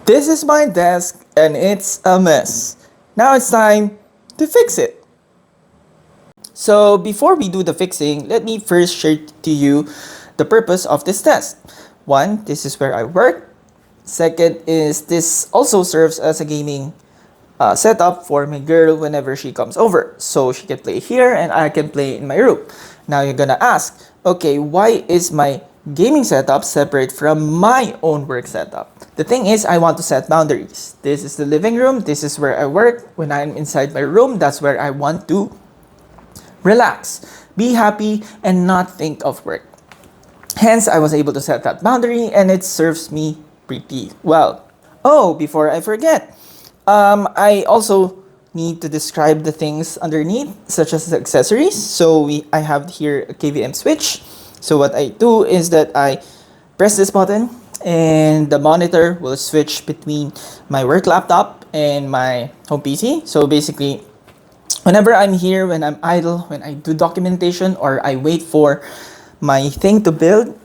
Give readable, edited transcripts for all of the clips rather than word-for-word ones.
This is my desk and it's a mess. Now it's time to fix it. So before we do the fixing, let me first share to you the purpose of this test. One, this is where I work. Second is this also serves as a gaming setup for my girl whenever she comes over. So she can play here and I can play in my room. Now you're gonna ask, okay, why is my gaming setup separate from my own work setup? The thing is, I want to set boundaries. This is the living room. This is where I work. When I'm inside my room, that's where I want to relax, be happy, and not think of work. Hence, I was able to set that boundary and it serves me pretty well. Oh, before I forget, I also need to describe the things underneath, such as the accessories. So I have here a KVM switch. So what I do is that I press this button and the monitor will switch between my work laptop and my home PC. So basically, whenever I'm here, when I'm idle, when I do documentation or I wait for my thing to build,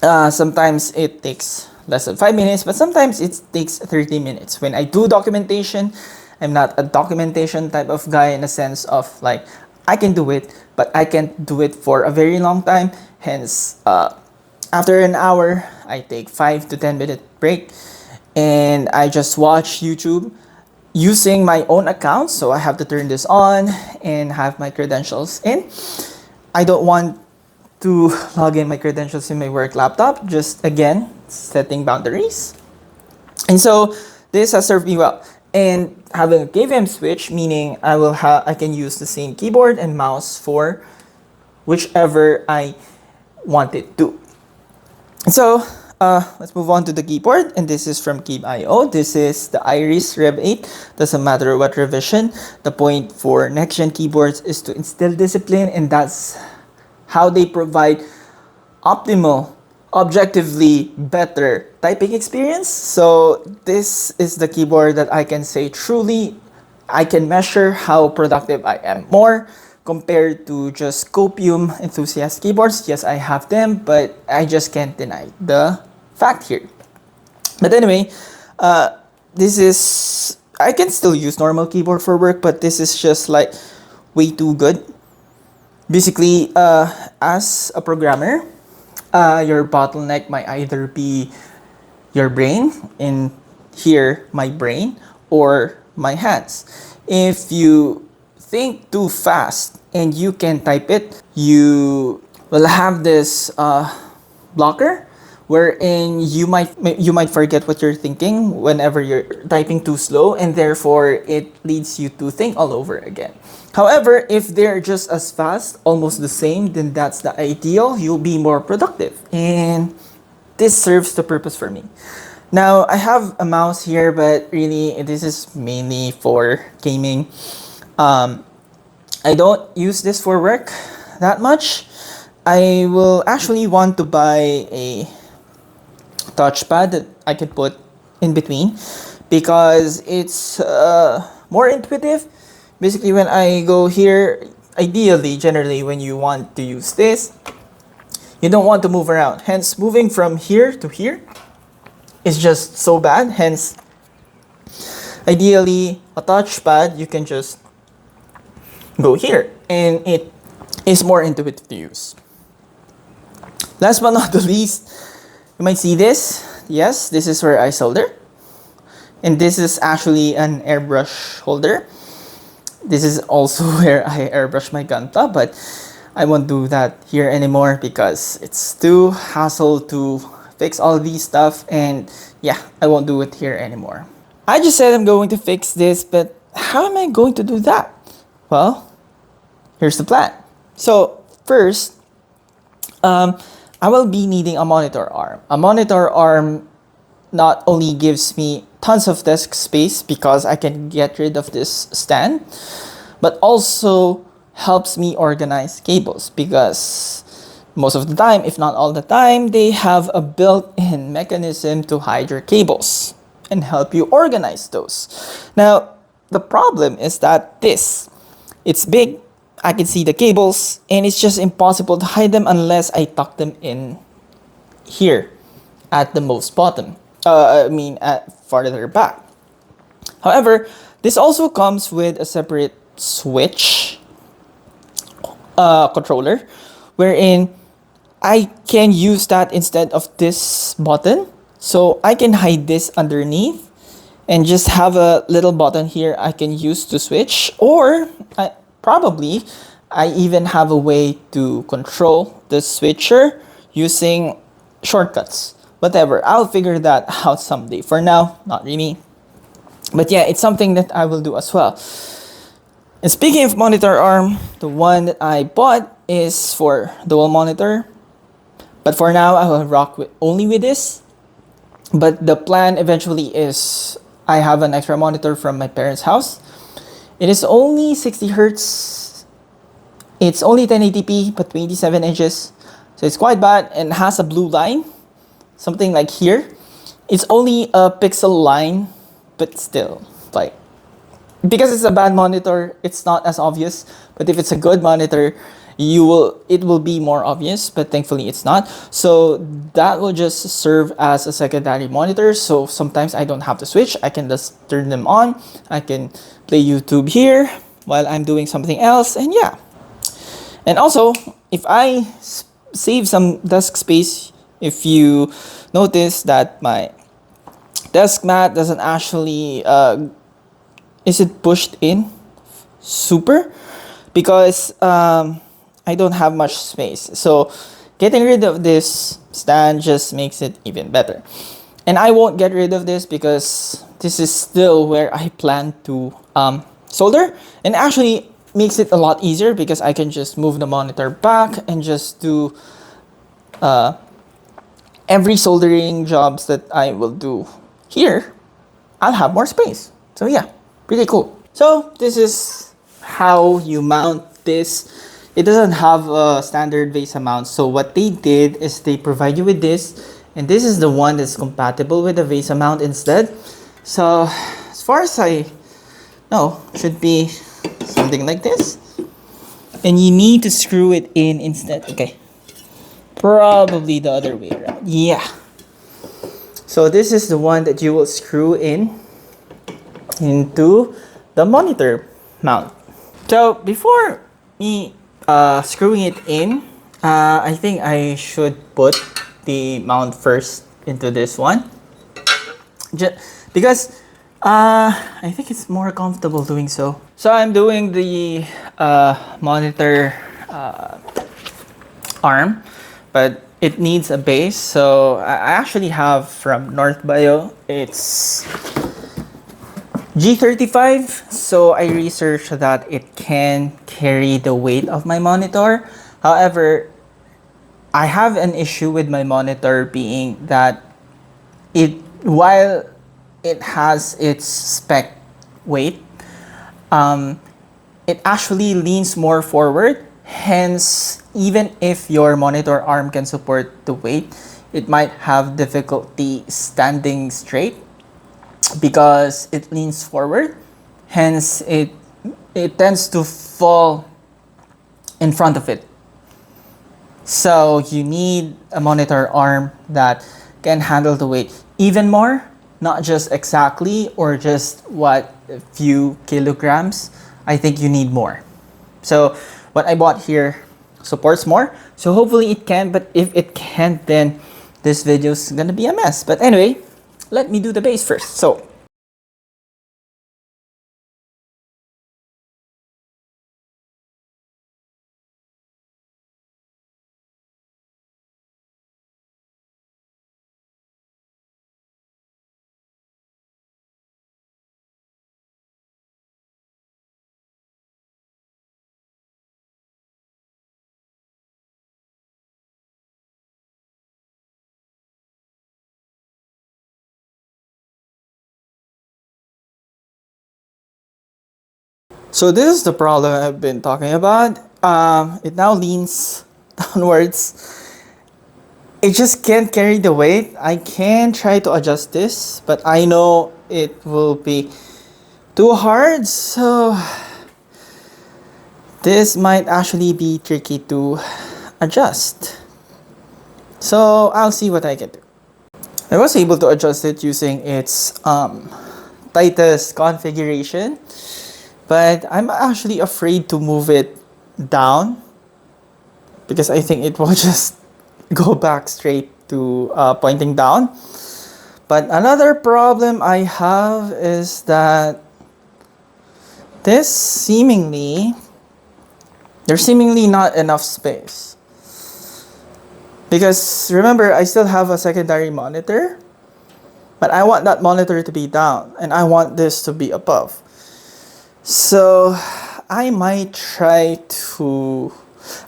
sometimes it takes less than 5 minutes, but sometimes it takes 30 minutes. When I do documentation, I'm not a documentation type of guy in a sense of like, I can do it, but I can't do it for a very long time. Hence, after an hour, I take 5 to 10 minute break and I just watch YouTube using my own account. So I have to turn this on and have my credentials in. I don't want to log in my credentials in my work laptop. Just again, setting boundaries. And so this has served me well. And having a KVM switch, meaning I can use the same keyboard and mouse for whichever I want it to. So let's move on to the keyboard, and this is from Keep.io. This is the Iris Rev 8. Doesn't matter what revision. The point for next-gen keyboards is to instill discipline, and that's how they provide optimal, objectively better typing experience. So this is the keyboard that I can say truly I can measure how productive I am more compared to just Copium enthusiast keyboards. Yes, I have them, but I just can't deny the fact here. But anyway, this is, I can still use normal keyboard for work, but this is just like way too good. Basically, as a programmer, your bottleneck might either be your brain, in here, my brain, or my hands. If you think too fast and you can type it, you will have this blocker wherein you might forget what you're thinking whenever you're typing too slow, and therefore it leads you to think all over again. However, if they're just as fast, almost the same, then that's the ideal. You'll be more productive, and this serves the purpose for me. Now, I have a mouse here, but really this is mainly for gaming. I don't use this for work that much. I will actually want to buy a touchpad that I could put in between because it's more intuitive. Basically, when I go here, ideally, generally, when you want to use this, you don't want to move around. Hence, moving from here to here is just so bad. Hence, ideally, a touchpad, you can just go here and it is more intuitive to use. Last but not the least, you might see this. Yes, this is where I solder. And this is actually an airbrush holder. This is also where I airbrush my Ganta, but I won't do that here anymore because it's too hassle to fix all these stuff, and yeah, I won't do it here anymore. I just said I'm going to fix this, but how am I going to do that? Well, here's the plan. So first, I will be needing a monitor arm. A monitor arm not only gives me tons of desk space because I can get rid of this stand, but also helps me organize cables because most of the time, if not all the time, they have a built-in mechanism to hide your cables and help you organize those. Now, the problem is that it's big, I can see the cables, and it's just impossible to hide them unless I tuck them in here at the most bottom. farther back. However, this also comes with a separate switch controller, wherein I can use that instead of this button. So I can hide this underneath and just have a little button here I can use to switch, or probably I even have a way to control the switcher using shortcuts. Whatever, I'll figure that out someday. For now, not really. But yeah, it's something that I will do as well. And speaking of monitor arm, the one that I bought is for dual monitor. But for now, I will rock only with this. But the plan eventually is I have an extra monitor from my parents' house. It is only 60 hertz. It's only 1080p, but 27 inches. So it's quite bad and has a blue line. Something like here. It's only a pixel line, but still, like, because it's a bad monitor, it's not as obvious. But if it's a good monitor, it will be more obvious, but thankfully it's not. So that will just serve as a secondary monitor. So sometimes I don't have to switch. I can just turn them on. I can play YouTube here while I'm doing something else, and yeah. And also, if I save some desk space, if you notice that my desk mat doesn't actually is it pushed in super, because I don't have much space. So getting rid of this stand just makes it even better. And I won't get rid of this because this is still where I plan to solder, and actually makes it a lot easier because I can just move the monitor back and just do every soldering jobs that I will do here. I'll have more space. So yeah, pretty cool. So this is how you mount this. It doesn't have a standard VESA mount. So what they did is they provide you with this, and this is the one that's compatible with the VESA mount instead. So as far as I know, should be something like this. And you need to screw it in instead. Okay. Probably the other way around. Yeah. So this is the one that you will screw in into the monitor mount. So before me screwing it in, I think I should put the mount first into this one. Because I think it's more comfortable doing so. So I'm doing the monitor arm, but it needs a base. So I actually have from North Bio. It's G35. So I researched that it can carry the weight of my monitor. However, I have an issue with my monitor being that while it has its spec weight, it actually leans more forward. Hence, even if your monitor arm can support the weight, it might have difficulty standing straight because it leans forward. Hence, it tends to fall in front of it. So you need a monitor arm that can handle the weight even more, not just exactly or just what a few kilograms. I think you need more. So what I bought here supports more. So hopefully it can, but if it can't, then this video is gonna be a mess. But anyway, let me do the base first. So this is the problem I've been talking about. It now leans downwards. It just can't carry the weight. I can try to adjust this, but I know it will be too hard. So this might actually be tricky to adjust. So I'll see what I can do. I was able to adjust it using its tightest configuration, but I'm actually afraid to move it down because I think it will just go back straight to pointing down. But another problem I have is that this there's seemingly not enough space. Because remember, I still have a secondary monitor, but I want that monitor to be down and I want this to be above. So I might try to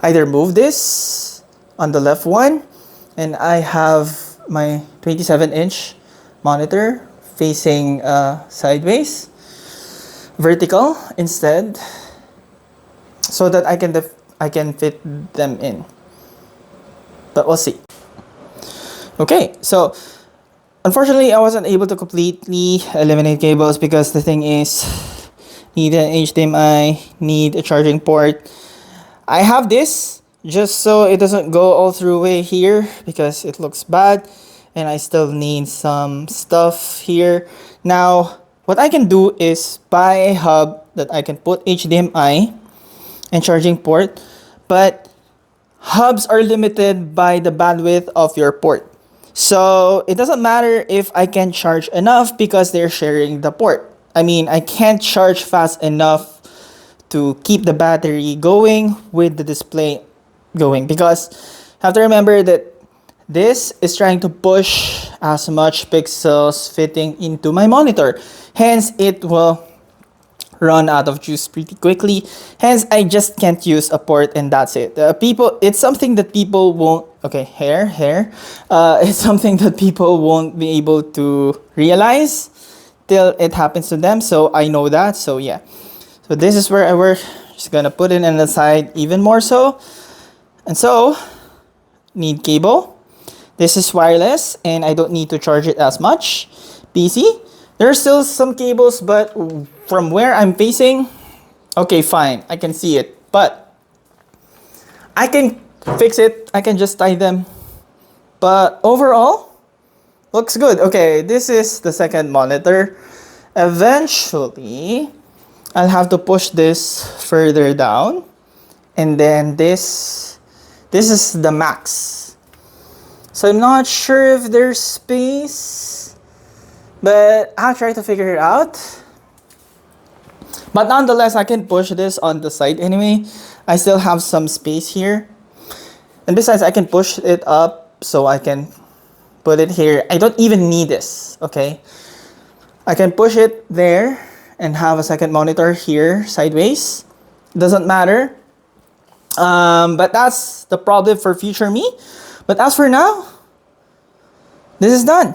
either move this on the left one, and I have my 27-inch monitor facing sideways, vertical instead, so that I can fit them in. But we'll see. Okay, so unfortunately I wasn't able to completely eliminate cables because the thing is, need an HDMI, need a charging port. I have this just so it doesn't go all through way here because it looks bad, and I still need some stuff here. Now what I can do is buy a hub that I can put HDMI and charging port, but hubs are limited by the bandwidth of your port. So it doesn't matter if I can charge enough because they're sharing the port. I mean, I can't charge fast enough to keep the battery going with the display going, because you have to remember that this is trying to push as much pixels fitting into my monitor. Hence, it will run out of juice pretty quickly. Hence, I just can't use a port, and that's it. It's something that people won't. Okay, hair. It's something that people won't be able to realize till it happens to them. So I know that. So yeah. So this is where I work. Just gonna put it in the side even more so. And so, need cable. This is wireless, and I don't need to charge it as much. PC. There are still some cables, but from where I'm facing, okay, fine, I can see it. But I can fix it. I can just tie them. But overall, looks good. Okay, this is the second monitor. Eventually, I'll have to push this further down. And then this is the max. So I'm not sure if there's space, but I'll try to figure it out. But nonetheless, I can push this on the side anyway. I still have some space here. And besides, I can push it up so I can put it here. I don't even need this, okay? I can push it there and have a second monitor here sideways. Doesn't matter. But that's the problem for future me. But as for now, this is done.